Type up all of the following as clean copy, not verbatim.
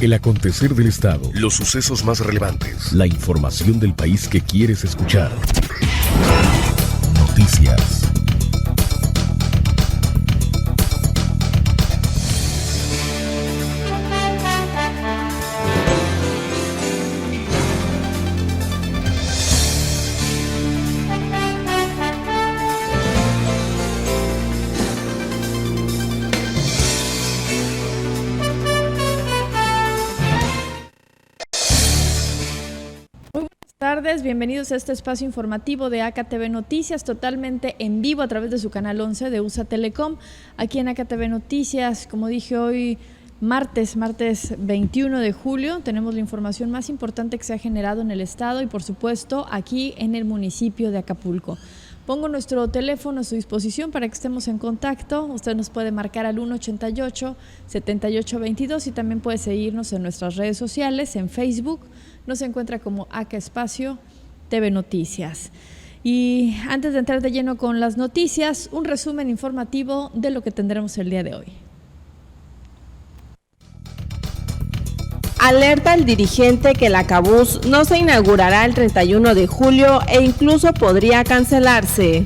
El acontecer del Estado, los sucesos más relevantes, la información del país que quieres escuchar. Noticias. Buenas tardes, bienvenidos a este espacio informativo de AKTV Noticias, totalmente en vivo a través de su canal 11 de USA Telecom. Aquí en AKTV Noticias, como dije hoy, martes 21 de julio, tenemos la información más importante que se ha generado en el estado y por supuesto aquí en el municipio de Acapulco. Pongo nuestro teléfono a su disposición para que estemos en contacto. Usted nos puede marcar al 188-7822 y también puede seguirnos en nuestras redes sociales, en Facebook. Nos encuentra como AK Espacio TV Noticias. Y antes de entrar de lleno con las noticias, un resumen informativo de lo que tendremos el día de hoy. Alerta el dirigente que el Acabús no se inaugurará el 31 de julio e incluso podría cancelarse.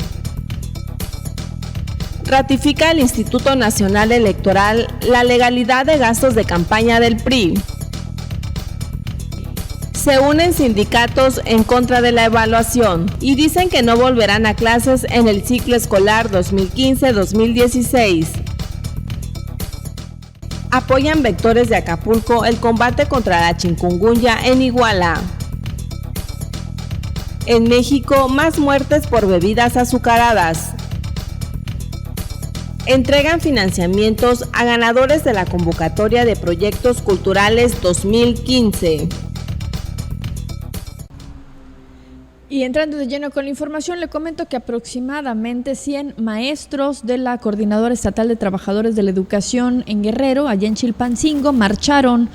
Ratifica el Instituto Nacional Electoral la legalidad de gastos de campaña del PRI. Se unen sindicatos en contra de la evaluación y dicen que no volverán a clases en el ciclo escolar 2015-2016. Apoyan vectores de Acapulco el combate contra la chikungunya en Iguala. En México, más muertes por bebidas azucaradas. Entregan financiamientos a ganadores de la convocatoria de proyectos culturales 2015. Y entrando de lleno con la información, le comento que aproximadamente 100 maestros de la Coordinadora Estatal de Trabajadores de la Educación en Guerrero, allá en Chilpancingo, marcharon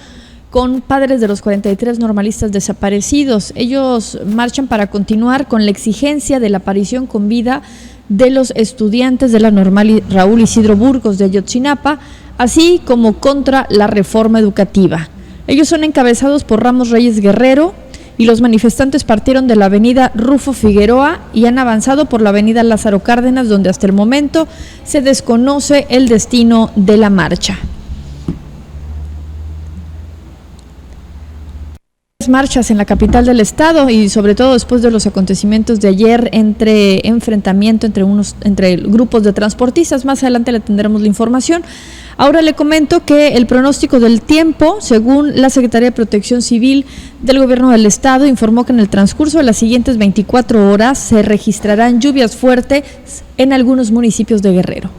con padres de los 43 normalistas desaparecidos. Ellos marchan para continuar con la exigencia de la aparición con vida de los estudiantes de la normal Raúl Isidro Burgos de Ayotzinapa, así como contra la reforma educativa. Ellos son encabezados por Ramos Reyes Guerrero, y los manifestantes partieron de la avenida Rufo Figueroa y han avanzado por la avenida Lázaro Cárdenas, donde hasta el momento se desconoce el destino de la marcha. Marchas en la capital del estado y sobre todo después de los acontecimientos de ayer entre enfrentamiento entre grupos de transportistas. Más adelante le tendremos la información. Ahora le comento que el pronóstico del tiempo, según la Secretaría de Protección Civil del Gobierno del Estado, informó que en el transcurso de las siguientes 24 horas se registrarán lluvias fuertes en algunos municipios de Guerrero.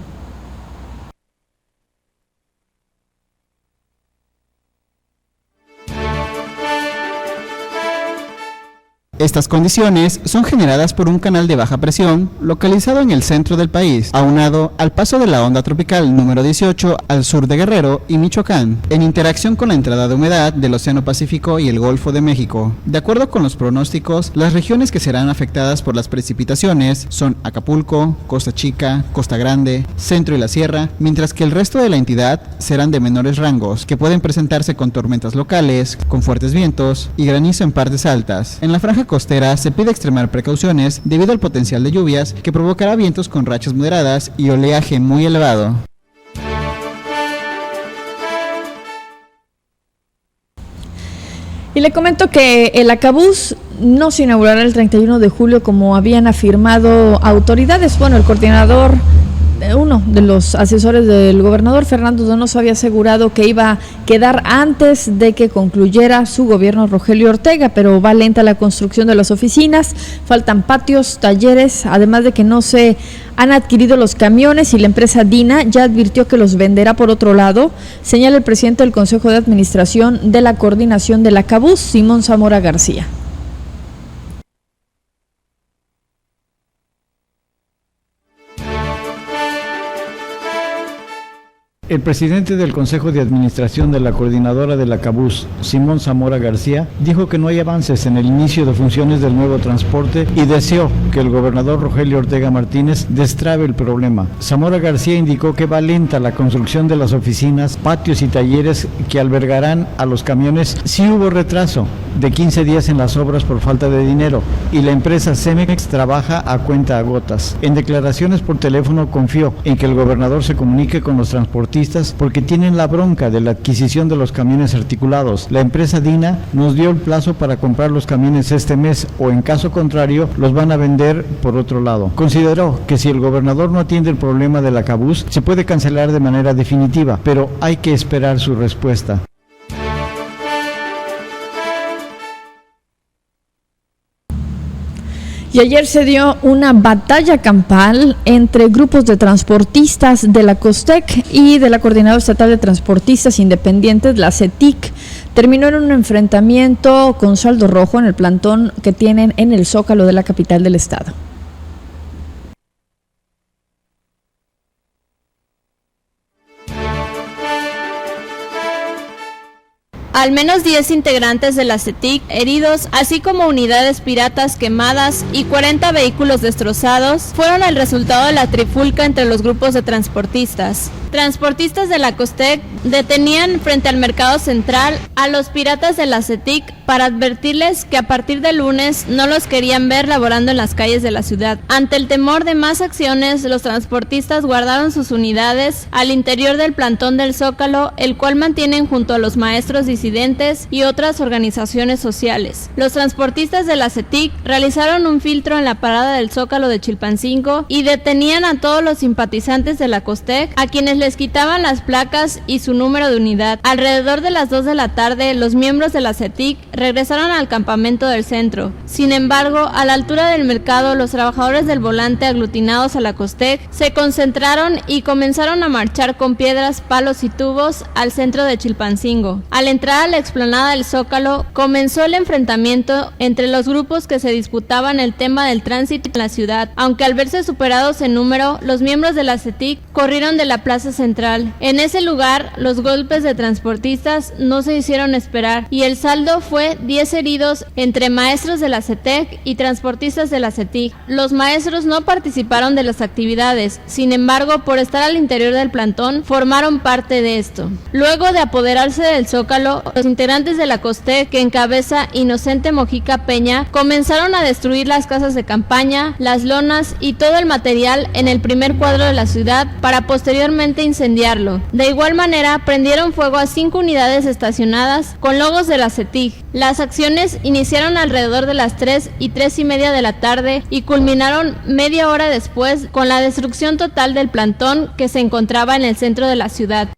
Estas condiciones son generadas por un canal de baja presión localizado en el centro del país, aunado al paso de la onda tropical número 18 al sur de Guerrero y Michoacán, en interacción con la entrada de humedad del Océano Pacífico y el Golfo de México. De acuerdo con los pronósticos, las regiones que serán afectadas por las precipitaciones son Acapulco, Costa Chica, Costa Grande, Centro y la Sierra, mientras que el resto de la entidad serán de menores rangos, que pueden presentarse con tormentas locales, con fuertes vientos y granizo en partes altas. En la franja costera se pide extremar precauciones debido al potencial de lluvias que provocará vientos con rachas moderadas y oleaje muy elevado. Y le comento que el Acabús no se inaugurará el 31 de julio como habían afirmado autoridades. Bueno, el coordinador, uno de los asesores del gobernador, Fernando Donoso, había asegurado que iba a quedar antes de que concluyera su gobierno Rogelio Ortega, pero va lenta la construcción de las oficinas, faltan patios, talleres, además de que no se han adquirido los camiones y la empresa Dina ya advirtió que los venderá por otro lado, señala el presidente del Consejo de Administración de la Coordinación del Acabús, Simón Zamora García. El presidente del Consejo de Administración de la Coordinadora de la CABUS, Simón Zamora García, dijo que no hay avances en el inicio de funciones del nuevo transporte y deseó que el gobernador Rogelio Ortega Martínez destrabe el problema. Zamora García indicó que va lenta la construcción de las oficinas, patios y talleres que albergarán a los camiones. Sí hubo retraso de 15 días en las obras por falta de dinero y la empresa Cemex trabaja a cuentagotas. En declaraciones por teléfono confió en que el gobernador se comunique con los transportistas porque tienen la bronca de la adquisición de los camiones articulados. La empresa Dina nos dio el plazo para comprar los camiones este mes o en caso contrario los van a vender por otro lado. Consideró que si el gobernador no atiende el problema de la CABUS se puede cancelar de manera definitiva, pero hay que esperar su respuesta. Y ayer se dio una batalla campal entre grupos de transportistas de la COSTEC y de la Coordinadora Estatal de Transportistas Independientes, la CETIC. Terminó en un enfrentamiento con saldo rojo en el plantón que tienen en el Zócalo de la capital del estado. Al menos 10 integrantes de la CETIC heridos, así como unidades piratas quemadas y 40 vehículos destrozados, fueron el resultado de la trifulca entre los grupos de transportistas. Transportistas de la COSTEC detenían frente al mercado central a los piratas de la CETIC para advertirles que a partir del lunes no los querían ver laborando en las calles de la ciudad. Ante el temor de más acciones, los transportistas guardaron sus unidades al interior del plantón del Zócalo, el cual mantienen junto a los maestros disidentes y otras organizaciones sociales. Los transportistas de la CETIC realizaron un filtro en la parada del Zócalo de Chilpancingo y detenían a todos los simpatizantes de la COSTEC, a quienes les quitaban las placas y su número de unidad. Alrededor de las 2 de la tarde, los miembros de la CETIC regresaron al campamento del centro. Sin embargo, a la altura del mercado, los trabajadores del volante aglutinados a la COSTEC se concentraron y comenzaron a marchar con piedras, palos y tubos al centro de Chilpancingo. Al entrar a la explanada del Zócalo, comenzó el enfrentamiento entre los grupos que se disputaban el tema del tránsito en la ciudad. Aunque al verse superados en número, los miembros de la CETIC corrieron de la plaza central. En ese lugar, los golpes de transportistas no se hicieron esperar y el saldo fue 10 heridos entre maestros de la CETEC y transportistas de la CETIC. Los maestros no participaron de las actividades, sin embargo, por estar al interior del plantón, formaron parte de esto. Luego de apoderarse del Zócalo, los integrantes de la COSTEC, que encabeza Inocente Mojica Peña, comenzaron a destruir las casas de campaña, las lonas y todo el material en el primer cuadro de la ciudad para posteriormente incendiarlo. De igual manera, prendieron fuego a 5 unidades estacionadas con logos de la CETIC. Las acciones iniciaron alrededor de las 3 y 3:30 de la tarde y culminaron media hora después con la destrucción total del plantón que se encontraba en el centro de la ciudad.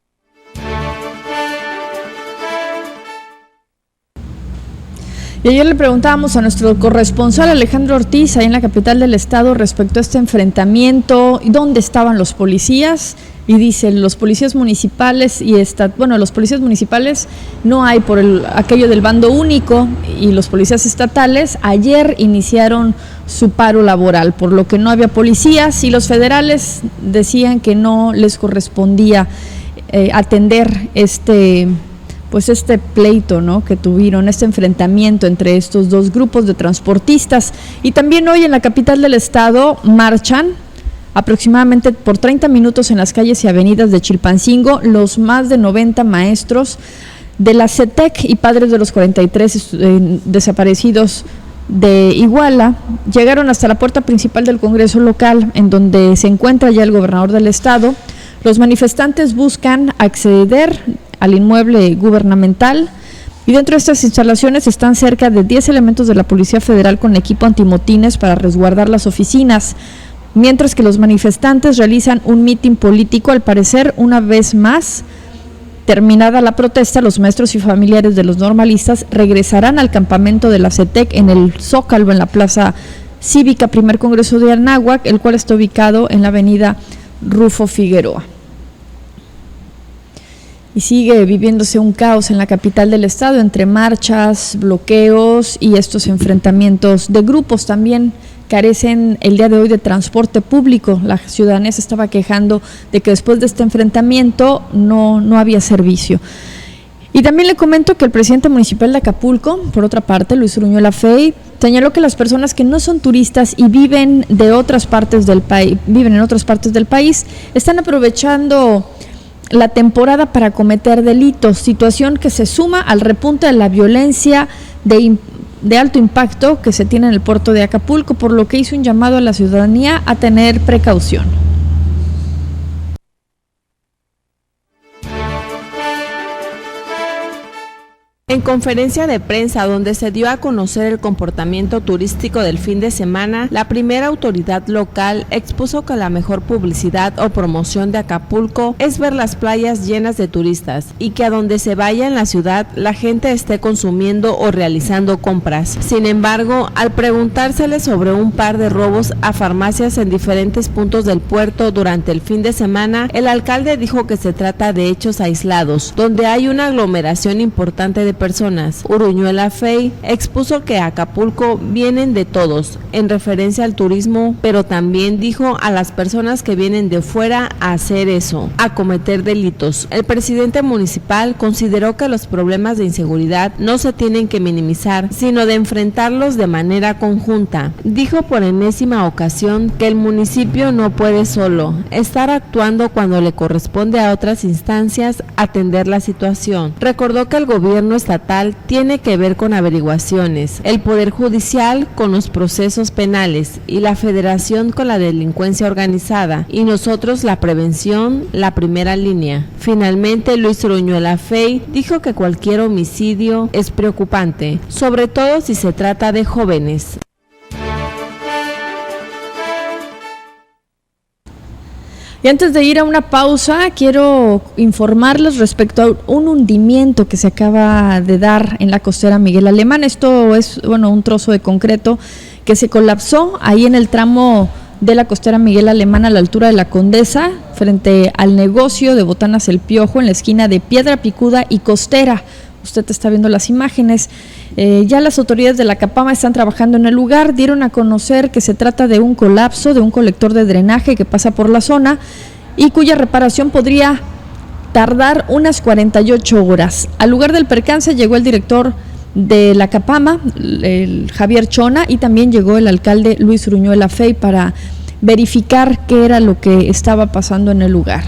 Y ayer le preguntábamos a nuestro corresponsal Alejandro Ortiz, ahí en la capital del estado, respecto a este enfrentamiento, dónde estaban los policías, y dice, los policías municipales los policías municipales no hay por aquello del bando único, y los policías estatales ayer iniciaron su paro laboral, por lo que no había policías, y los federales decían que no les correspondía atender este pleito, ¿no?, que tuvieron, este enfrentamiento entre estos dos grupos de transportistas. Y también hoy en la capital del estado marchan aproximadamente por 30 minutos en las calles y avenidas de Chilpancingo los más de 90 maestros de la CETEC y padres de los 43 desaparecidos de Iguala. Llegaron hasta la puerta principal del Congreso local, en donde se encuentra ya el gobernador del estado. Los manifestantes buscan acceder al inmueble gubernamental, y dentro de estas instalaciones están cerca de 10 elementos de la Policía Federal con equipo antimotines para resguardar las oficinas, mientras que los manifestantes realizan un mitin político. Al parecer, una vez más, terminada la protesta, los maestros y familiares de los normalistas regresarán al campamento de la CETEC en el Zócalo, en la Plaza Cívica Primer Congreso de Anáhuac, el cual está ubicado en la avenida Rufo Figueroa. Y sigue viviéndose un caos en la capital del estado entre marchas, bloqueos y estos enfrentamientos de grupos también carecen el día de hoy de transporte público. La ciudadanía se estaba quejando de que después de este enfrentamiento no había servicio. Y también le comento que el presidente municipal de Acapulco, por otra parte, Luis Uruñuela Fey, señaló que las personas que no son turistas y viven en otras partes del país, están aprovechando la temporada para cometer delitos, situación que se suma al repunte de la violencia de alto impacto que se tiene en el puerto de Acapulco, por lo que hizo un llamado a la ciudadanía a tener precaución. En conferencia de prensa donde se dio a conocer el comportamiento turístico del fin de semana, la primera autoridad local expuso que la mejor publicidad o promoción de Acapulco es ver las playas llenas de turistas y que a donde se vaya en la ciudad la gente esté consumiendo o realizando compras. Sin embargo, al preguntársele sobre un par de robos a farmacias en diferentes puntos del puerto durante el fin de semana, el alcalde dijo que se trata de hechos aislados, donde hay una aglomeración importante de personas. Uruñuela Fey expuso que a Acapulco vienen de todos, en referencia al turismo, pero también dijo a las personas que vienen de fuera a hacer eso, a cometer delitos. El presidente municipal consideró que los problemas de inseguridad no se tienen que minimizar, sino de enfrentarlos de manera conjunta. Dijo por enésima ocasión que el municipio no puede solo estar actuando cuando le corresponde a otras instancias atender la situación. Recordó que el gobierno estatal tiene que ver con averiguaciones, el Poder Judicial con los procesos penales y la Federación con la delincuencia organizada, y nosotros la prevención, la primera línea. Finalmente, Luis Uruñuela Fey dijo que cualquier homicidio es preocupante, sobre todo si se trata de jóvenes. Y antes de ir a una pausa, quiero informarles respecto a un hundimiento que se acaba de dar en la costera Miguel Alemán. Esto es, un trozo de concreto que se colapsó ahí en el tramo de la costera Miguel Alemán a la altura de la Condesa, frente al negocio de Botanas El Piojo, en la esquina de Piedra Picuda y Costera. Usted está viendo las imágenes. Ya las autoridades de la Capama están trabajando en el lugar, dieron a conocer que se trata de un colapso de un colector de drenaje que pasa por la zona y cuya reparación podría tardar unas 48 horas. Al lugar del percance llegó el director de la Capama, el Javier Chona, y también llegó el alcalde Luis Uruñuela Fey para verificar qué era lo que estaba pasando en el lugar.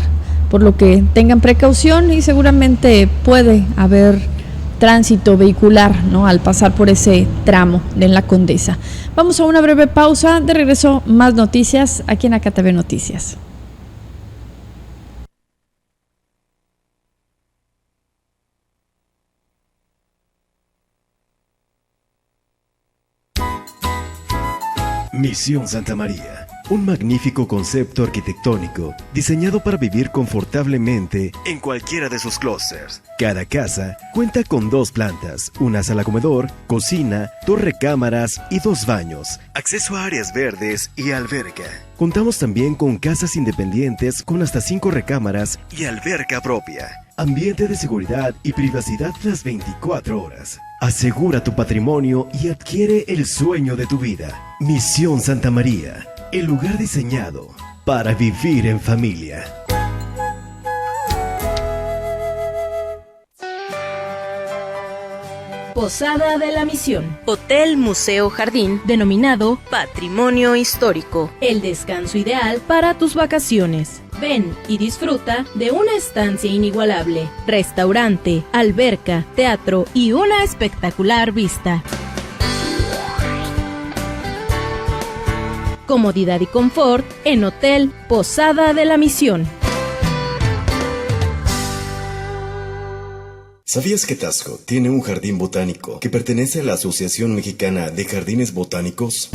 Por lo que tengan precaución y seguramente puede haber tránsito vehicular, al pasar por ese tramo de la Condesa. Vamos a una breve pausa, de regreso más noticias aquí en AKTV Noticias. Misión Santa María, un magnífico concepto arquitectónico diseñado para vivir confortablemente en cualquiera de sus clústeres. Cada casa cuenta con 2 plantas, una sala comedor, cocina, 2 recámaras y 2 baños, acceso a áreas verdes y alberca. Contamos también con casas independientes con hasta 5 recámaras y alberca propia. Ambiente de seguridad y privacidad las 24 horas. Asegura tu patrimonio y adquiere el sueño de tu vida. Misión Santa María, el lugar diseñado para vivir en familia. Posada de la Misión, Hotel Museo Jardín, denominado Patrimonio Histórico. El descanso ideal para tus vacaciones. Ven y disfruta de una estancia inigualable, restaurante, alberca, teatro y una espectacular vista. Comodidad y confort en Hotel Posada de la Misión. ¿Sabías que Taxco tiene un jardín botánico que pertenece a la Asociación Mexicana de Jardines Botánicos?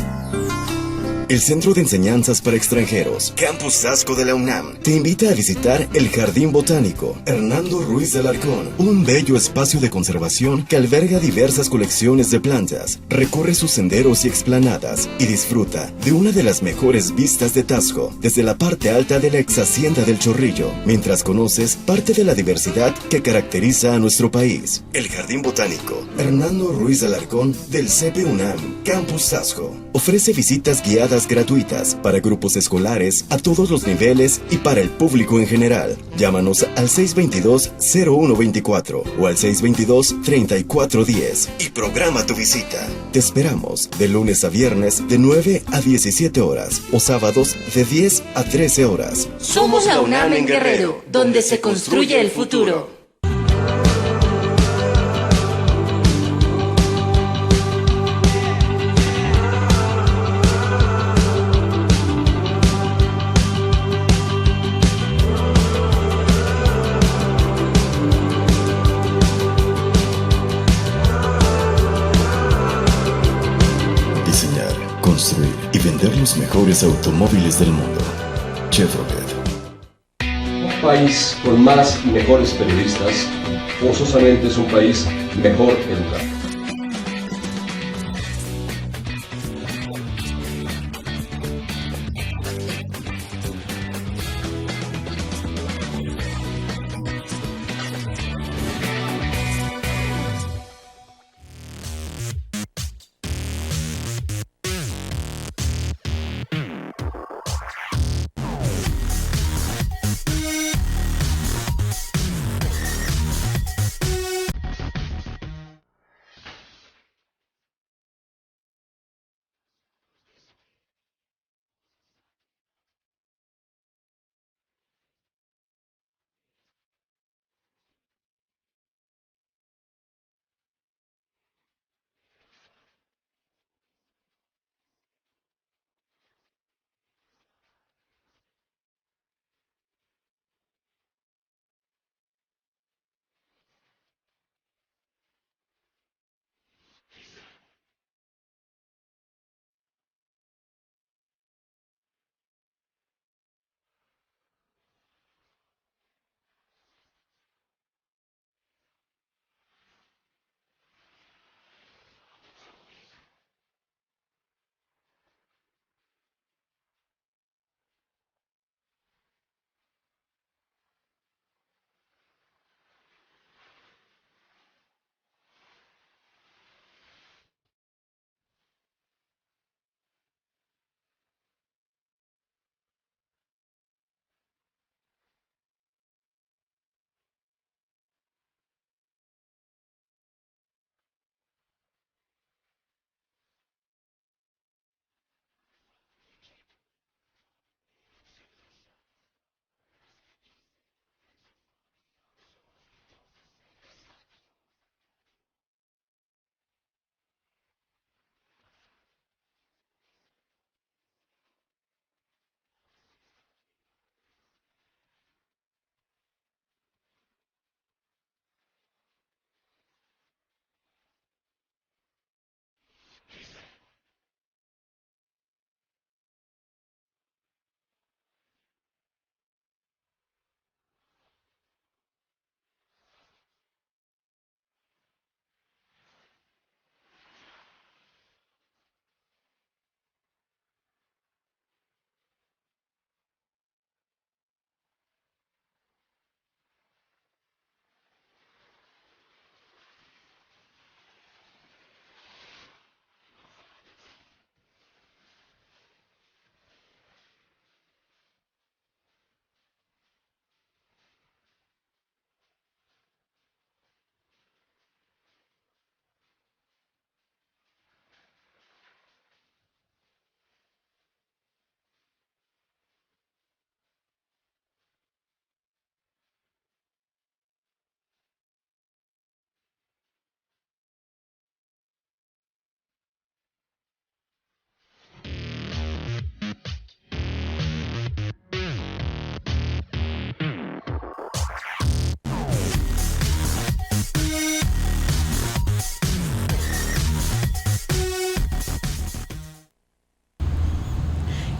El Centro de Enseñanzas para Extranjeros, Campus Tasco de la UNAM, te invita a visitar el Jardín Botánico Hernando Ruiz de Alarcón, un bello espacio de conservación que alberga diversas colecciones de plantas. Recorre sus senderos y explanadas y disfruta de una de las mejores vistas de Tasco desde la parte alta de la ex hacienda del Chorrillo, mientras conoces parte de la diversidad que caracteriza a nuestro país. El Jardín Botánico Hernando Ruiz de Alarcón del CP UNAM, Campus Tasco, ofrece visitas guiadas gratuitas para grupos escolares a todos los niveles y para el público en general. Llámanos al 622-0124 o al 622-3410 y programa tu visita. Te esperamos de lunes a viernes de 9 a 17 horas o sábados de 10 a 13 horas. Somos la UNAM en Guerrero, donde se construye el futuro. Construir y vender los mejores automóviles del mundo. Chevrolet. Un país con más y mejores periodistas forzosamente es un país mejor educado.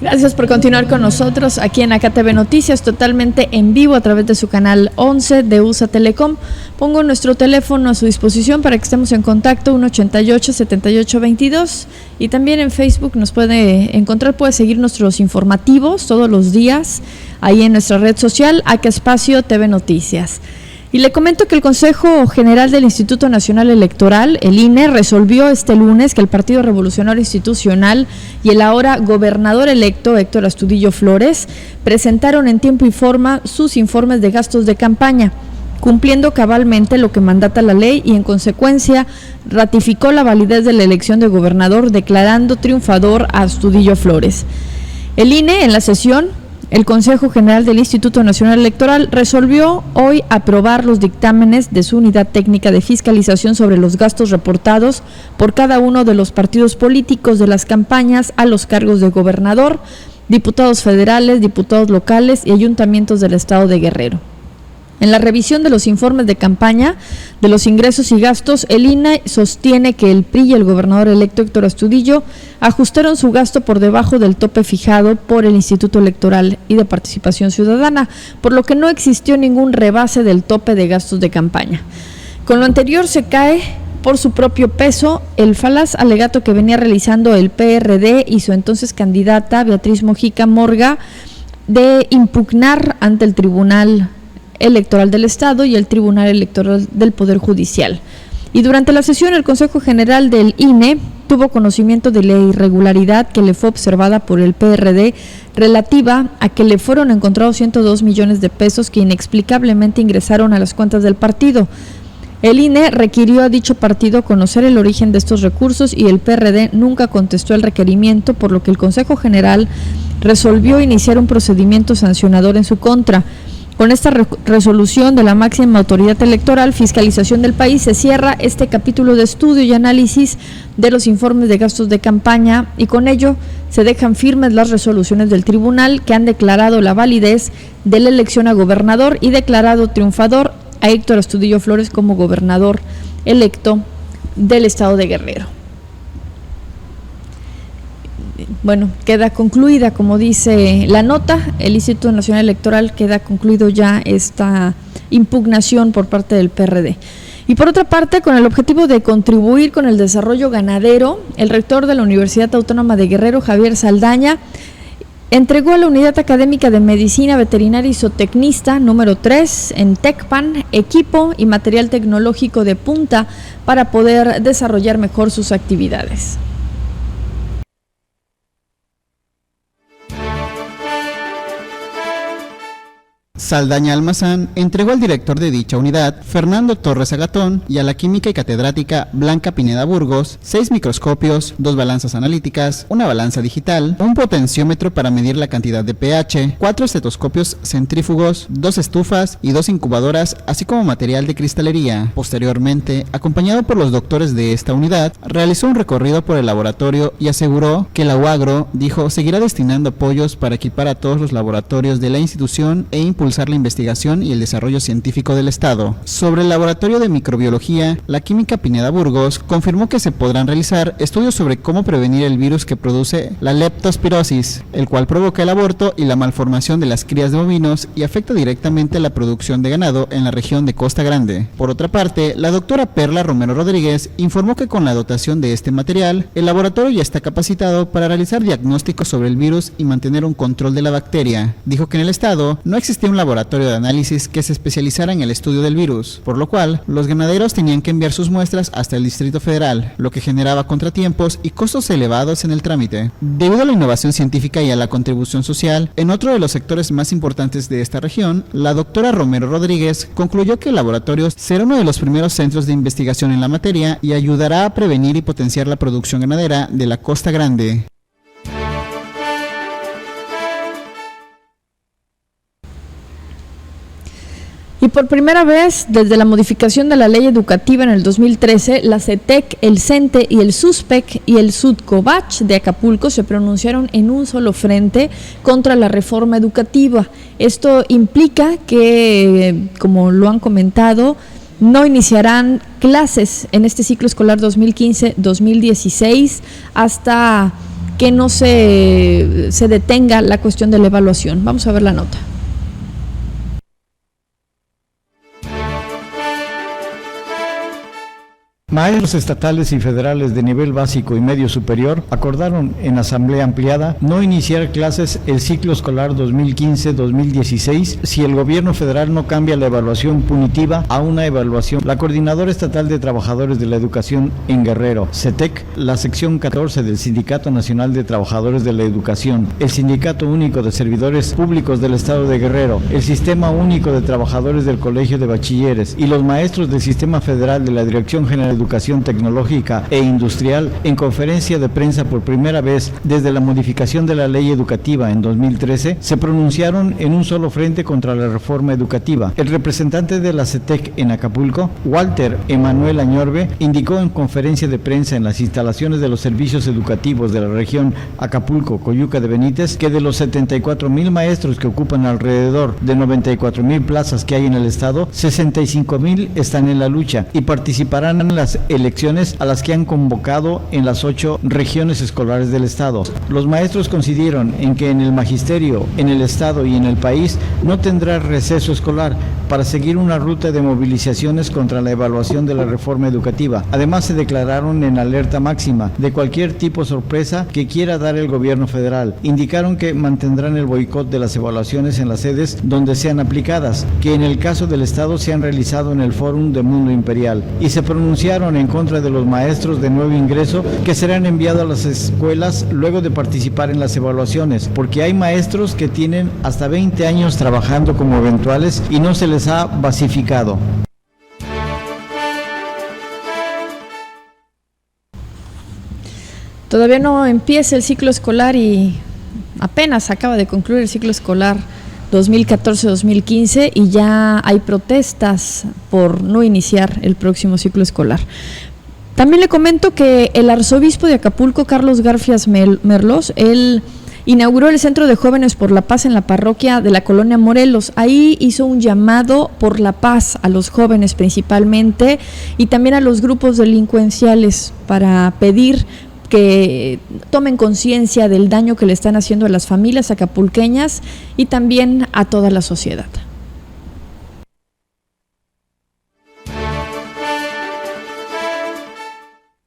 Gracias por continuar con nosotros aquí en AKTV Noticias, totalmente en vivo a través de su canal 11 de USA Telecom. Pongo nuestro teléfono a su disposición para que estemos en contacto, 188-7822, y también en Facebook nos puede encontrar, puede seguir nuestros informativos todos los días ahí en nuestra red social, AK Espacio TV Noticias. Y le comento que el Consejo General del Instituto Nacional Electoral, el INE, resolvió este lunes que el Partido Revolucionario Institucional y el ahora gobernador electo Héctor Astudillo Flores presentaron en tiempo y forma sus informes de gastos de campaña, cumpliendo cabalmente lo que mandata la ley, y en consecuencia ratificó la validez de la elección de gobernador, declarando triunfador a Astudillo Flores. El INE, en la sesión, el Consejo General del Instituto Nacional Electoral resolvió hoy aprobar los dictámenes de su unidad técnica de fiscalización sobre los gastos reportados por cada uno de los partidos políticos de las campañas a los cargos de gobernador, diputados federales, diputados locales y ayuntamientos del estado de Guerrero. En la revisión de los informes de campaña de los ingresos y gastos, el INE sostiene que el PRI y el gobernador electo Héctor Astudillo ajustaron su gasto por debajo del tope fijado por el Instituto Electoral y de Participación Ciudadana, por lo que no existió ningún rebase del tope de gastos de campaña. Con lo anterior se cae por su propio peso el falaz alegato que venía realizando el PRD y su entonces candidata Beatriz Mojica Morga de impugnar ante el Tribunal Electoral del Estado y el Tribunal Electoral del Poder Judicial. Y durante la sesión, el Consejo General del INE tuvo conocimiento de la irregularidad que le fue observada por el PRD relativa a que le fueron encontrados 102 millones de pesos que inexplicablemente ingresaron a las cuentas del partido. El INE requirió a dicho partido conocer el origen de estos recursos y el PRD nunca contestó el requerimiento, por lo que el Consejo General resolvió iniciar un procedimiento sancionador en su contra. Con esta resolución de la máxima autoridad electoral, fiscalización del país, se cierra este capítulo de estudio y análisis de los informes de gastos de campaña, y con ello se dejan firmes las resoluciones del tribunal que han declarado la validez de la elección a gobernador y declarado triunfador a Héctor Astudillo Flores como gobernador electo del estado de Guerrero. Bueno, queda concluida, como dice la nota, el Instituto Nacional Electoral, queda concluido ya esta impugnación por parte del PRD. Y por otra parte, con el objetivo de contribuir con el desarrollo ganadero, el rector de la Universidad Autónoma de Guerrero, Javier Saldaña, entregó a la Unidad Académica de Medicina Veterinaria y Zootecnista número 3 en Tecpan equipo y material tecnológico de punta para poder desarrollar mejor sus actividades. Saldaña Almazán entregó al director de dicha unidad, Fernando Torres Agatón, y a la química y catedrática Blanca Pineda Burgos, 6 microscopios, 2 balanzas analíticas, una balanza digital, un potenciómetro para medir la cantidad de pH, 4 estetoscopios centrífugos, 2 estufas y 2 incubadoras, así como material de cristalería. Posteriormente, acompañado por los doctores de esta unidad, realizó un recorrido por el laboratorio y aseguró que la UAGRO, dijo, seguirá destinando apoyos para equipar a todos los laboratorios de la institución e impulsar la investigación y el desarrollo científico del Estado. Sobre el laboratorio de microbiología, la química Pineda Burgos confirmó que se podrán realizar estudios sobre cómo prevenir el virus que produce la leptospirosis, el cual provoca el aborto y la malformación de las crías de bovinos y afecta directamente la producción de ganado en la región de Costa Grande. Por otra parte, la doctora Perla Romero Rodríguez informó que con la dotación de este material, el laboratorio ya está capacitado para realizar diagnósticos sobre el virus y mantener un control de la bacteria. Dijo que en el Estado no existía un laboratorio de análisis que se especializara en el estudio del virus, por lo cual los ganaderos tenían que enviar sus muestras hasta el Distrito Federal, lo que generaba contratiempos y costos elevados en el trámite. Debido a la innovación científica y a la contribución social, en otro de los sectores más importantes de esta región, la doctora Romero Rodríguez concluyó que el laboratorio será uno de los primeros centros de investigación en la materia y ayudará a prevenir y potenciar la producción ganadera de la Costa Grande. Y por primera vez, desde la modificación de la ley educativa en el 2013, la CETEC, el CENTE y el SUSPEC y el SUDCOBACH de Acapulco se pronunciaron en un solo frente contra la reforma educativa. Esto implica que, como lo han comentado, no iniciarán clases en este ciclo escolar 2015-2016 hasta que no se detenga la cuestión de la evaluación. Vamos a ver la nota. Maestros estatales y federales de nivel básico y medio superior acordaron en asamblea ampliada no iniciar clases el ciclo escolar 2015-2016 si el gobierno federal no cambia la evaluación punitiva a una evaluación. La Coordinadora Estatal de Trabajadores de la Educación en Guerrero, CETEC, la sección 14 del Sindicato Nacional de Trabajadores de la Educación, el Sindicato Único de Servidores Públicos del Estado de Guerrero, el Sistema Único de Trabajadores del Colegio de Bachilleres y los maestros del Sistema Federal de la Dirección General de Educación Tecnológica e Industrial, en conferencia de prensa por primera vez desde la modificación de la ley educativa en 2013, se pronunciaron en un solo frente contra la reforma educativa. El representante de la CETEC en Acapulco, Walter Emanuel Añorbe, indicó en conferencia de prensa en las instalaciones de los servicios educativos de la región Acapulco-Coyuca de Benítez que de los 74,000 maestros que ocupan alrededor de 94,000 plazas que hay en el estado, 65,000 están en la lucha y participarán en las elecciones a las que han convocado en las 8 regiones escolares del estado. Los maestros coincidieron en que en el magisterio, en el estado y en el país no tendrá receso escolar para seguir una ruta de movilizaciones contra la evaluación de la reforma educativa. Además, se declararon en alerta máxima de cualquier tipo de sorpresa que quiera dar el gobierno federal. Indicaron que mantendrán el boicot de las evaluaciones en las sedes donde sean aplicadas, que en el caso del estado se han realizado en el Fórum de Mundo Imperial, y se pronunciaron en contra de los maestros de nuevo ingreso que serán enviados a las escuelas luego de participar en las evaluaciones, porque hay maestros que tienen hasta 20 años trabajando como eventuales y no se les ha basificado. Todavía no empieza el ciclo escolar y apenas acaba de concluir el ciclo escolar 2014-2015 y ya hay protestas por no iniciar el próximo ciclo escolar. También le comento que el arzobispo de Acapulco, Carlos Garfias Merlos, él inauguró el Centro de Jóvenes por la Paz en la parroquia de la Colonia Morelos. Ahí hizo un llamado por la paz a los jóvenes principalmente y también a los grupos delincuenciales para pedir que tomen conciencia del daño que le están haciendo a las familias acapulqueñas y también a toda la sociedad.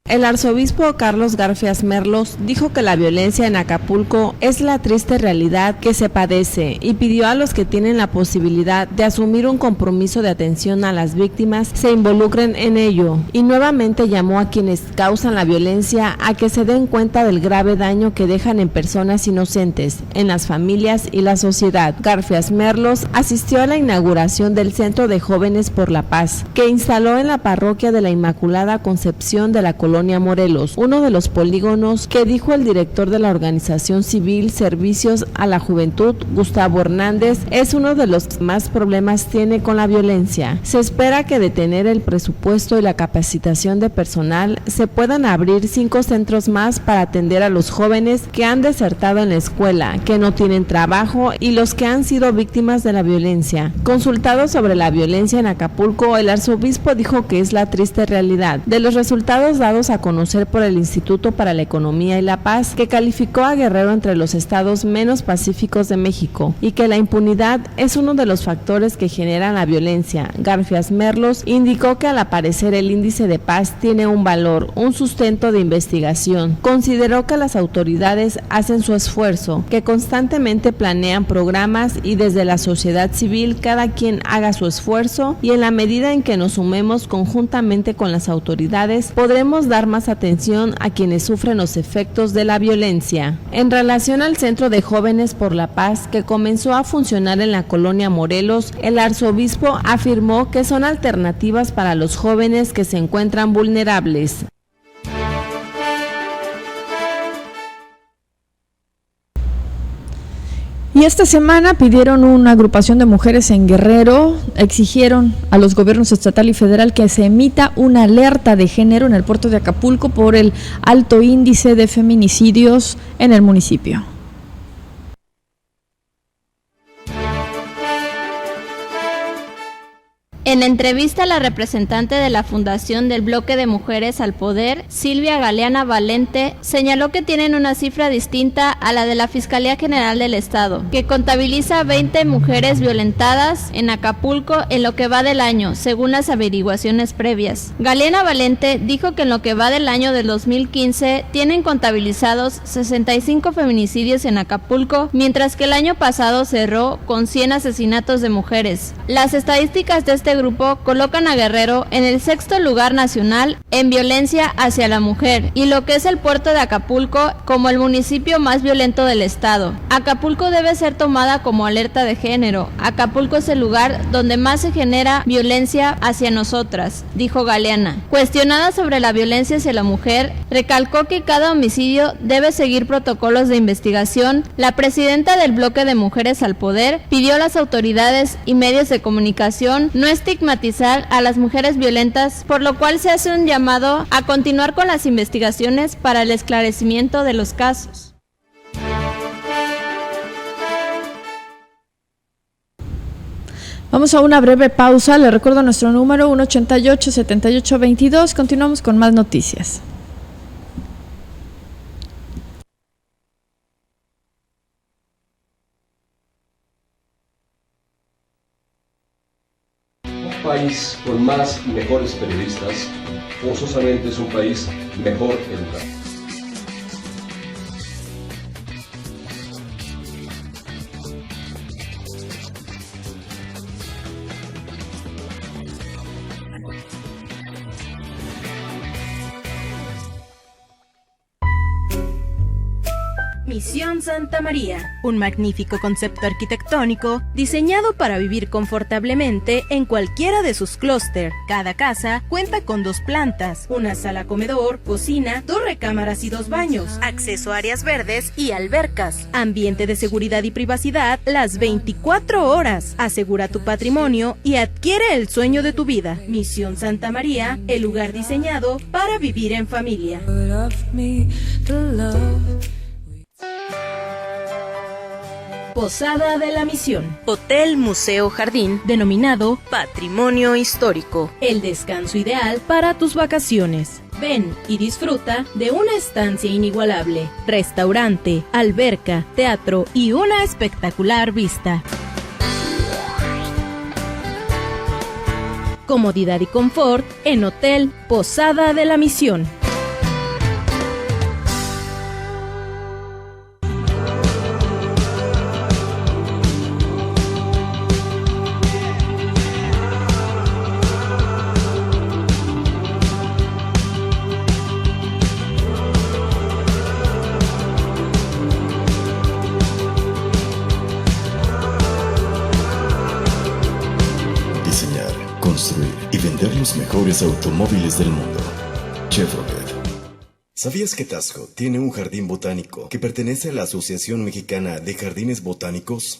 El arzobispo Carlos Garfias Merlos dijo que la violencia en Acapulco es la triste realidad que se padece y pidió a los que tienen la posibilidad de asumir un compromiso de atención a las víctimas se involucren en ello, y nuevamente llamó a quienes causan la violencia a que se den cuenta del grave daño que dejan en personas inocentes, en las familias y la sociedad. Garfias Merlos asistió a la inauguración del Centro de Jóvenes por la Paz, que instaló en la parroquia de la Inmaculada Concepción de la Colonia Morelos, uno de los polígonos que dijo el director de la organización civil Servicios a la Juventud, Gustavo Hernández, es uno de los que más problemas tiene con la violencia. Se espera que de tener el presupuesto y la capacitación de personal, se puedan abrir 5 centros más para atender a los jóvenes que han desertado en la escuela, que no tienen trabajo y los que han sido víctimas de la violencia. Consultado sobre la violencia en Acapulco, el arzobispo dijo que es la triste realidad de los resultados dados a conocer por el Instituto para la Economía y la Paz, que calificó a Guerrero entre los estados menos pacíficos de México, y que la impunidad es uno de los factores que generan la violencia. Garfias Merlos indicó que al aparecer el índice de paz tiene un valor, un sustento de investigación. Consideró que las autoridades hacen su esfuerzo, que constantemente planean programas y desde la sociedad civil cada quien haga su esfuerzo, y en la medida en que nos sumemos conjuntamente con las autoridades podremos dar más atención a quienes sufren los efectos de la violencia. En relación al Centro de Jóvenes por la Paz, que comenzó a funcionar en la Colonia Morelos, el arzobispo afirmó que son alternativas para los jóvenes que se encuentran vulnerables. Y esta semana pidieron una agrupación de mujeres en Guerrero, exigieron a los gobiernos estatal y federal que se emita una alerta de género en el puerto de Acapulco por el alto índice de feminicidios en el municipio. En entrevista, la representante de la Fundación del Bloque de Mujeres al Poder, Silvia Galeana Valente, señaló que tienen una cifra distinta a la de la Fiscalía General del Estado, que contabiliza 20 mujeres violentadas en Acapulco en lo que va del año, según las averiguaciones previas. Galeana Valente dijo que en lo que va del año del 2015 tienen contabilizados 65 feminicidios en Acapulco, mientras que el año pasado cerró con 100 asesinatos de mujeres. Las estadísticas de este grupo colocan a Guerrero en el 6º lugar nacional en violencia hacia la mujer, y lo que es el puerto de Acapulco como el municipio más violento del estado. Acapulco debe ser tomada como alerta de género. Acapulco es el lugar donde más se genera violencia hacia nosotras, dijo Galeana. Cuestionada sobre la violencia hacia la mujer, recalcó que cada homicidio debe seguir protocolos de investigación. La presidenta del Bloque de Mujeres al Poder pidió a las autoridades y medios de comunicación no estigmatizar a las mujeres violentas, por lo cual se hace un llamado a continuar con las investigaciones para el esclarecimiento de los casos. Vamos a una breve pausa. Le recuerdo nuestro número 188-7822. Continuamos con más noticias. Un país con más y mejores periodistas forzosamente es un país mejor educado. Misión Santa María, un magnífico concepto arquitectónico diseñado para vivir confortablemente en cualquiera de sus clústeres. Cada casa cuenta con 2 plantas, una sala comedor, cocina, 2 recámaras y 2 baños, acceso a áreas verdes y albercas, ambiente de seguridad y privacidad las 24 horas. Asegura tu patrimonio y adquiere el sueño de tu vida. Misión Santa María, el lugar diseñado para vivir en familia. Posada de la Misión, Hotel Museo Jardín, denominado Patrimonio Histórico. El descanso ideal para tus vacaciones. Ven y disfruta de una estancia inigualable. Restaurante, alberca, teatro y una espectacular vista. Comodidad y confort en Hotel Posada de la Misión. Construir y vender los mejores automóviles del mundo. Chevrolet. ¿Sabías que Taxco tiene un jardín botánico que pertenece a la Asociación Mexicana de Jardines Botánicos?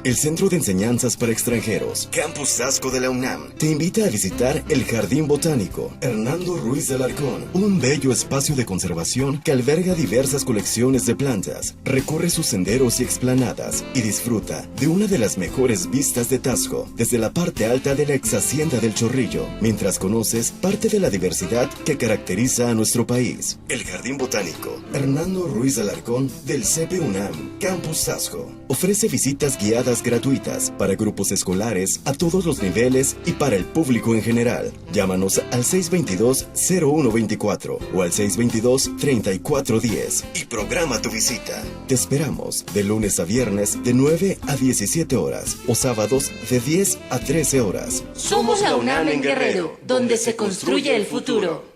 El Centro de Enseñanzas para Extranjeros, Campus Taxco de la UNAM, te invita a visitar el Jardín Botánico Hernando Ruiz de Alarcón, un bello espacio de conservación que alberga diversas colecciones de plantas. Recorre sus senderos y explanadas y disfruta de una de las mejores vistas de Taxco desde la parte alta de la ex hacienda del Chorrillo, mientras conoces parte de la diversidad que caracteriza a nuestro país. El Jardín Botánico Hernando Ruiz de Alarcón del CP UNAM, Campus Taxco, ofrece visitas guiadas gratuitas para grupos escolares a todos los niveles y para el público en general. Llámanos al 622-0124 o al 622-3410 y programa tu visita. Te esperamos de lunes a viernes de 9 a 17 horas o sábados de 10 a 13 horas. Somos la UNAM en Guerrero, donde se construye el futuro.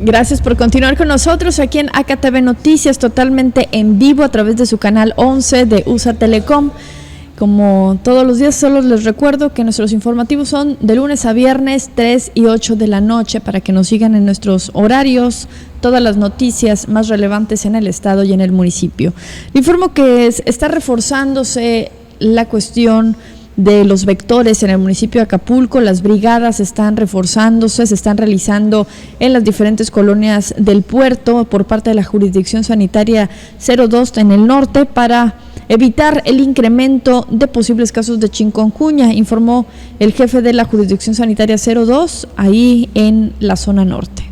Gracias por continuar con nosotros aquí en AKTV Noticias, totalmente en vivo a través de su canal 11 de USA Telecom. Como todos los días, solo les recuerdo que nuestros informativos son de lunes a viernes, 3 y 8 de la noche, para que nos sigan en nuestros horarios, todas las noticias más relevantes en el estado y en el municipio. Le informo que está reforzándose la cuestión de los vectores en el municipio de Acapulco. Las brigadas están reforzándose, se están realizando en las diferentes colonias del puerto por parte de la jurisdicción sanitaria 02 en el norte para evitar el incremento de posibles casos de chikungunya, informó el jefe de la jurisdicción sanitaria 02 ahí en la zona norte.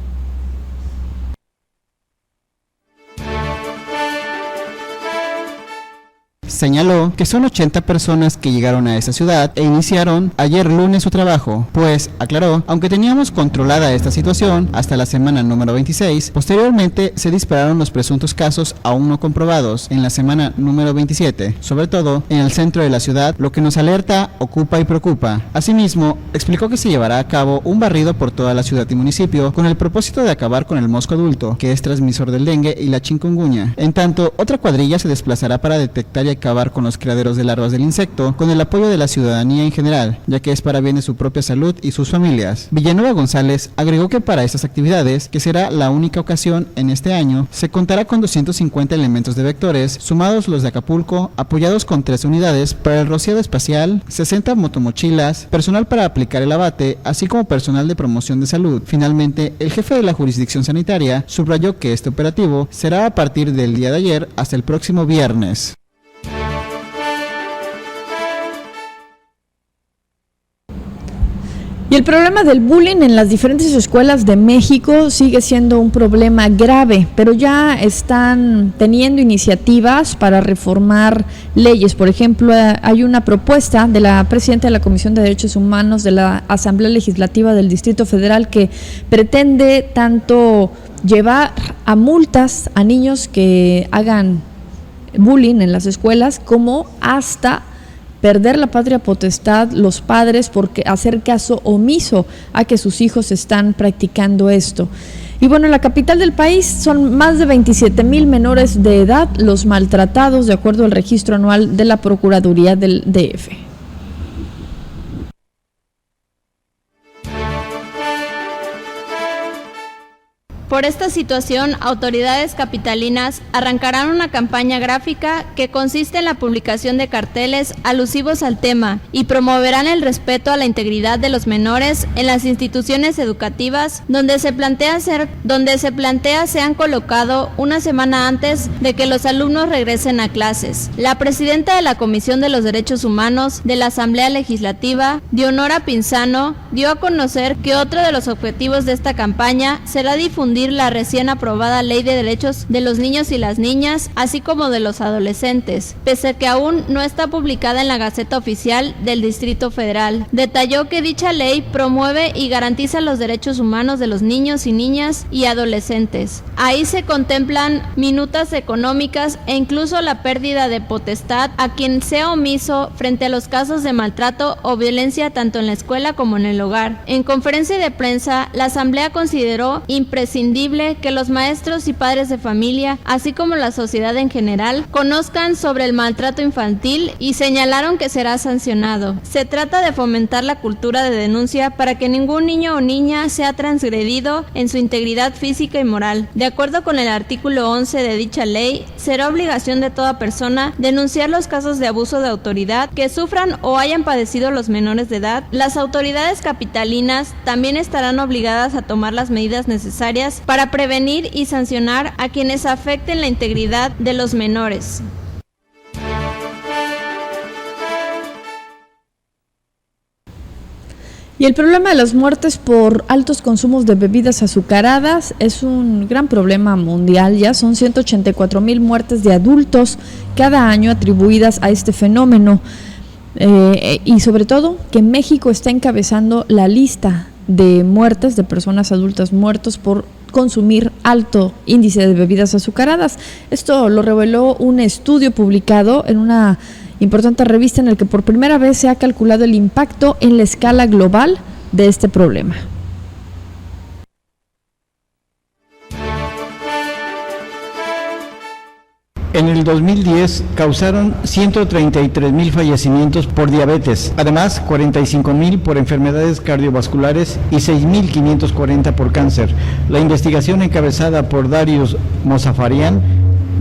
Señaló que son 80 personas que llegaron a esa ciudad e iniciaron ayer lunes su trabajo, pues, aclaró, aunque teníamos controlada esta situación hasta la semana número 26, posteriormente se dispararon los presuntos casos aún no comprobados en la semana número 27, sobre todo en el centro de la ciudad, lo que nos alerta, ocupa y preocupa. Asimismo, explicó que se llevará a cabo un barrido por toda la ciudad y municipio con el propósito de acabar con el mosco adulto, que es transmisor del dengue y la chikungunya. En tanto, otra cuadrilla se desplazará para detectar y acabar con los criaderos de larvas del insecto, con el apoyo de la ciudadanía en general, ya que es para bien de su propia salud y sus familias. Villanueva González agregó que para estas actividades, que será la única ocasión en este año, se contará con 250 elementos de vectores, sumados los de Acapulco, apoyados con 3 unidades para el rociado espacial, 60 motomochilas, personal para aplicar el abate, así como personal de promoción de salud. Finalmente, el jefe de la jurisdicción sanitaria subrayó que este operativo será a partir del día de ayer hasta el próximo viernes. Y el problema del bullying en las diferentes escuelas de México sigue siendo un problema grave, pero ya están teniendo iniciativas para reformar leyes. Por ejemplo, hay una propuesta de la presidenta de la Comisión de Derechos Humanos de la Asamblea Legislativa del Distrito Federal que pretende tanto llevar a multas a niños que hagan bullying en las escuelas como hasta perder la patria potestad los padres porque hacer caso omiso a que sus hijos están practicando esto. Y bueno, en la capital del país son más de 27,000 menores de edad los maltratados, de acuerdo al registro anual de la Procuraduría del DF. Por esta situación, autoridades capitalinas arrancarán una campaña gráfica que consiste en la publicación de carteles alusivos al tema y promoverán el respeto a la integridad de los menores en las instituciones educativas donde se plantea sean colocado una semana antes de que los alumnos regresen a clases. La presidenta de la Comisión de los Derechos Humanos de la Asamblea Legislativa, Dionora Pinzano, dio a conocer que otro de los objetivos de esta campaña será difundir la recién aprobada Ley de Derechos de los Niños y las Niñas, así como de los adolescentes, pese a que aún no está publicada en la Gaceta Oficial del Distrito Federal. Detalló que dicha ley promueve y garantiza los derechos humanos de los niños y niñas y adolescentes. Ahí se contemplan minutas económicas e incluso la pérdida de potestad a quien sea omiso frente a los casos de maltrato o violencia tanto en la escuela como en el hogar. En conferencia de prensa, la Asamblea consideró imprescindible que los maestros y padres de familia, así como la sociedad en general, conozcan sobre el maltrato infantil y señalaron que será sancionado. Se trata de fomentar la cultura de denuncia para que ningún niño o niña sea transgredido en su integridad física y moral. De acuerdo con el artículo 11 de dicha ley, será obligación de toda persona denunciar los casos de abuso de autoridad que sufran o hayan padecido los menores de edad. Las autoridades capitalinas también estarán obligadas a tomar las medidas necesarias para prevenir y sancionar a quienes afecten la integridad de los menores. Y el problema de las muertes por altos consumos de bebidas azucaradas es un gran problema mundial. Ya son 184,000 muertes de adultos cada año atribuidas a este fenómeno. Y sobre todo que México está encabezando la lista de muertes de personas adultas muertos por consumir alto índice de bebidas azucaradas. Esto lo reveló un estudio publicado en una importante revista en el que por primera vez se ha calculado el impacto en la escala global de este problema. En el 2010 causaron 133,000 fallecimientos por diabetes, además 45,000 por enfermedades cardiovasculares y 6,540 por cáncer. La investigación encabezada por Darius Mozafarian,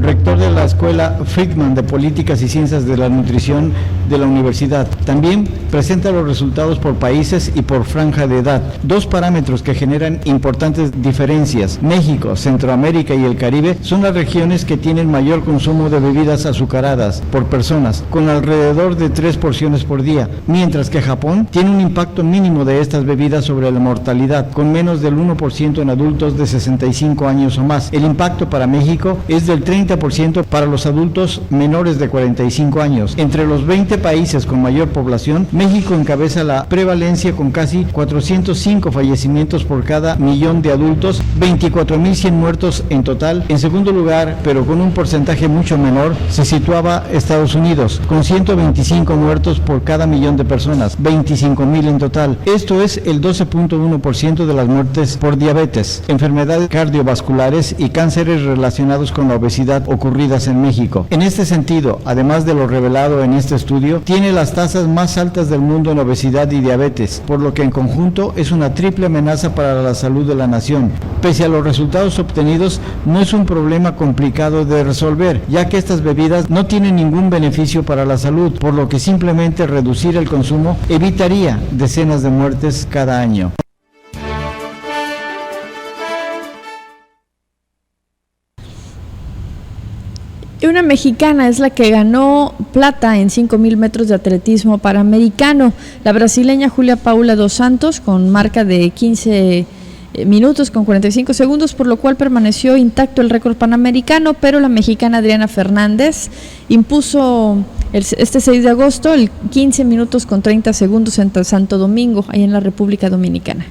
rector de la Escuela Friedman de Políticas y Ciencias de la Nutrición de la Universidad, también presenta los resultados por países y por franja de edad, dos parámetros que generan importantes diferencias. México, Centroamérica y el Caribe son las regiones que tienen mayor consumo de bebidas azucaradas por personas, con alrededor de 3 porciones por día, mientras que Japón tiene un impacto mínimo de estas bebidas sobre la mortalidad, con menos del 1% en adultos de 65 años o más. El impacto para México es del 30% para los adultos menores de 45 años. Entre los 20 países con mayor población, México encabeza la prevalencia con casi 405 fallecimientos por cada millón de adultos, 24,100 muertos en total. En segundo lugar, pero con un porcentaje mucho menor, se situaba Estados Unidos, con 125 muertos por cada millón de personas, 25,000 en total. Esto es el 12,1% de las muertes por diabetes, enfermedades cardiovasculares y cánceres relacionados con la obesidad ocurridas en México. En este sentido, además de lo revelado en este estudio, tiene las tasas más altas del mundo en obesidad y diabetes, por lo que en conjunto es una triple amenaza para la salud de la nación. Pese a los resultados obtenidos, no es un problema complicado de resolver, ya que estas bebidas no tienen ningún beneficio para la salud, por lo que simplemente reducir el consumo evitaría decenas de muertes cada año. Y una mexicana es la que ganó plata en 5,000 metros de atletismo panamericano. La brasileña Julia Paula dos Santos, con marca de 15 minutos con 45 segundos, por lo cual permaneció intacto el récord panamericano, pero la mexicana Adriana Fernández impuso este 6 de agosto el 15 minutos con 30 segundos en Santo Domingo, ahí en la República Dominicana.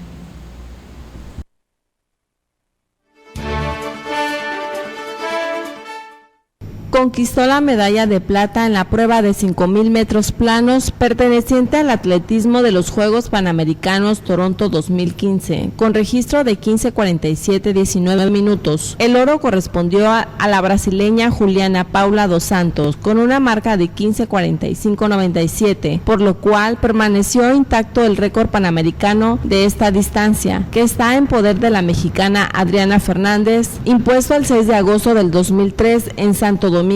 Conquistó la medalla de plata en la prueba de 5,000 metros planos perteneciente al atletismo de los Juegos Panamericanos Toronto 2015, con registro de 15:47:19 minutos. El oro correspondió a la brasileña Juliana Paula dos Santos, con una marca de 15:45:97, por lo cual permaneció intacto el récord panamericano de esta distancia, que está en poder de la mexicana Adriana Fernández, impuesto el 6 de agosto del 2003 en Santo Domingo,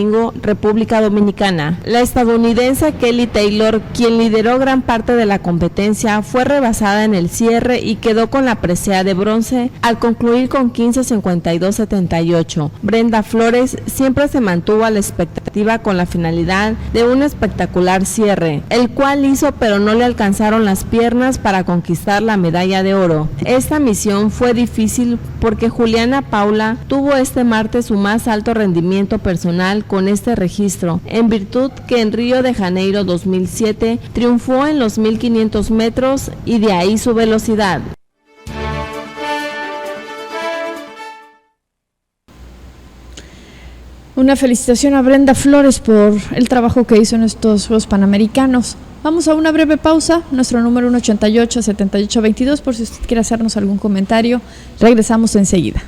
República Dominicana. La estadounidense Kelly Taylor, quien lideró gran parte de la competencia, fue rebasada en el cierre y quedó con la presea de bronce al concluir con 15:52:78. Brenda Flores siempre se mantuvo a la expectativa con la finalidad de un espectacular cierre, el cual hizo, pero no le alcanzaron las piernas para conquistar la medalla de oro. Esta misión fue difícil porque Juliana Paula tuvo este martes su más alto rendimiento personal con este registro, en virtud que en Río de Janeiro 2007 triunfó en los 1,500 metros y de ahí su velocidad. Una felicitación a Brenda Flores por el trabajo que hizo en estos Juegos Panamericanos. Vamos a una breve pausa, nuestro número 188-7822, por si usted quiere hacernos algún comentario. Regresamos enseguida.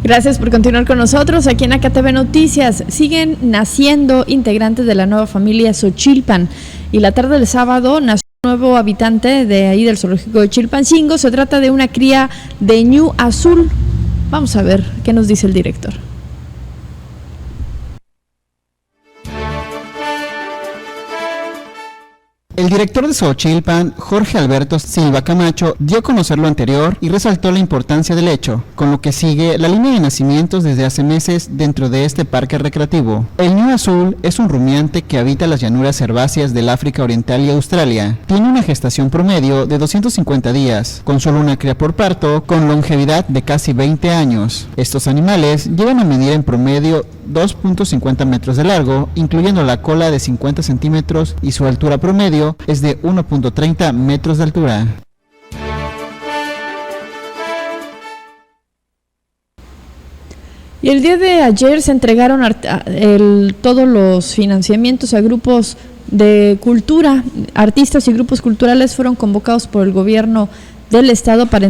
Gracias por continuar con nosotros aquí en AKTV Noticias. Siguen naciendo integrantes de la nueva familia Xochilpan y la tarde del sábado nació un nuevo habitante de ahí del zoológico de Chilpancingo. Se trata de una cría de ñu azul. Vamos a ver qué nos dice el director. El director de Xochilpan, Jorge Alberto Silva Camacho, dio a conocer lo anterior y resaltó la importancia del hecho, con lo que sigue la línea de nacimientos desde hace meses dentro de este parque recreativo. El ñu azul es un rumiante que habita las llanuras herbáceas del África Oriental y Australia. Tiene una gestación promedio de 250 días, con solo una cría por parto, con longevidad de casi 20 años. Estos animales llegan a medir en promedio 2.50 metros de largo, incluyendo la cola de 50 centímetros y su altura promedio es de 1.30 metros de altura. Y el día de ayer se entregaron todos los financiamientos a grupos de cultura. Artistas y grupos culturales fueron convocados por el gobierno del estado para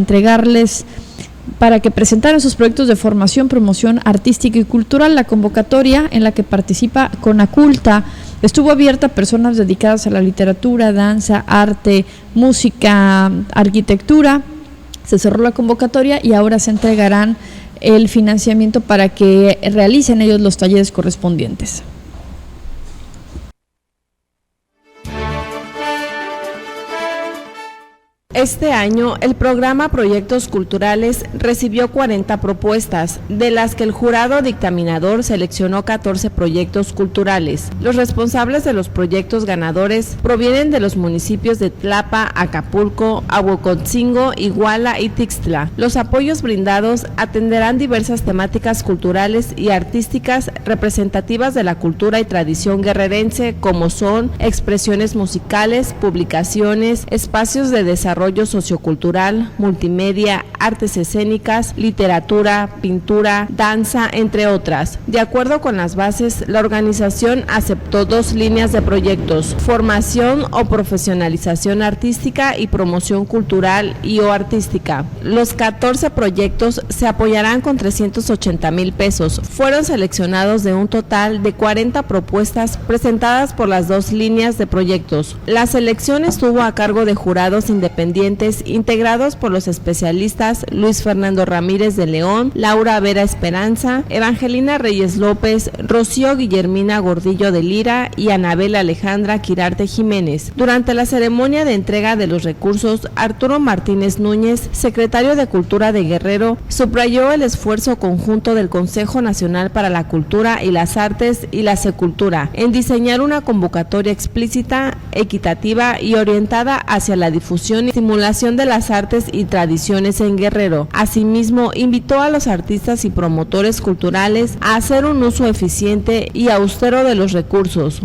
que presentaran sus proyectos de formación, promoción artística y cultural. La convocatoria, en la que participa Conaculta, estuvo abierta a personas dedicadas a la literatura, danza, arte, música, arquitectura. Se cerró la convocatoria y ahora se entregarán el financiamiento para que realicen ellos los talleres correspondientes. Este año, el programa Proyectos Culturales recibió 40 propuestas, de las que el jurado dictaminador seleccionó 14 proyectos culturales. Los responsables de los proyectos ganadores provienen de los municipios de Tlapa, Acapulco, Ahuacotzingo, Iguala y Tixtla. Los apoyos brindados atenderán diversas temáticas culturales y artísticas representativas de la cultura y tradición guerrerense, como son expresiones musicales, publicaciones, espacios de desarrollo sociocultural, multimedia, artes escénicas, literatura, pintura, danza, entre otras. De acuerdo con las bases, la organización aceptó 2 líneas de proyectos: formación o profesionalización artística y promoción cultural y o artística. Los 14 proyectos se apoyarán con 380,000 pesos. Fueron seleccionados de un total de 40 propuestas presentadas por las 2 líneas de proyectos. La selección estuvo a cargo de jurados independientes integrados por los especialistas Luis Fernando Ramírez de León, Laura Vera Esperanza, Evangelina Reyes López, Rocío Guillermina Gordillo de Lira y Anabel Alejandra Quirarte Jiménez. Durante la ceremonia de entrega de los recursos, Arturo Martínez Núñez, secretario de Cultura de Guerrero, subrayó el esfuerzo conjunto del Consejo Nacional para la Cultura y las Artes y la Secultura en diseñar una convocatoria explícita, equitativa y orientada hacia la difusión y estimulación de las artes y tradiciones en Guerrero. Asimismo, invitó a los artistas y promotores culturales a hacer un uso eficiente y austero de los recursos.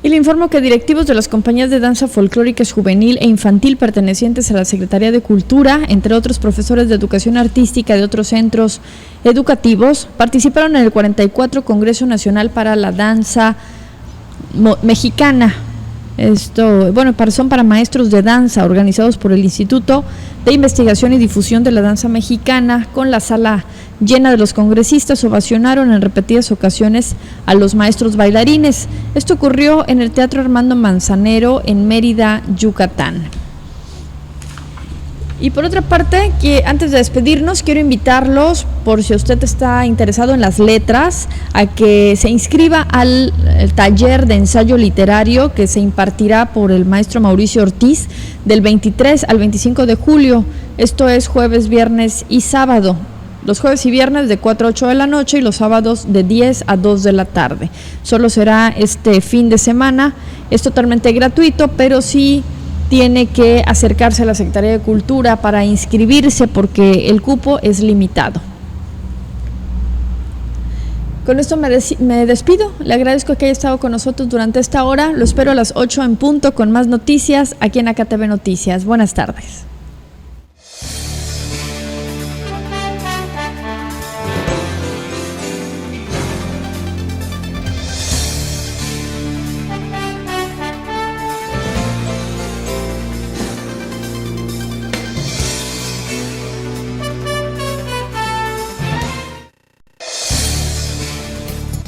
Y le informo que directivos de las compañías de danza folclóricas juvenil e infantil pertenecientes a la Secretaría de Cultura, entre otros profesores de educación artística de otros centros educativos, participaron en el 44 Congreso Nacional para la Danza Mexicana. Son para maestros de danza, organizados por el Instituto de Investigación y Difusión de la Danza Mexicana. Con la sala llena de los congresistas, ovacionaron en repetidas ocasiones a los maestros bailarines. Esto ocurrió en el Teatro Armando Manzanero en Mérida, Yucatán. Y por otra parte, que antes de despedirnos, quiero invitarlos, por si usted está interesado en las letras, a que se inscriba al taller de ensayo literario que se impartirá por el maestro Mauricio Ortiz del 23 al 25 de julio. Esto es jueves, viernes y sábado. Los jueves y viernes de 4 a 8 de la noche y los sábados de 10 a 2 de la tarde. Solo será este fin de semana. Es totalmente gratuito, pero sí tiene que acercarse a la Secretaría de Cultura para inscribirse porque el cupo es limitado. Con esto me despido. Le agradezco que haya estado con nosotros durante esta hora. Lo espero a las 8 en punto con más noticias aquí en AKTV Noticias. Buenas tardes.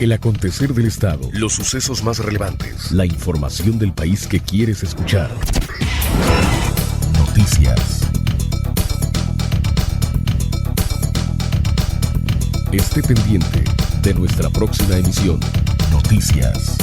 El acontecer del Estado, los sucesos más relevantes, la información del país que quieres escuchar. Noticias. Esté pendiente de nuestra próxima emisión. Noticias.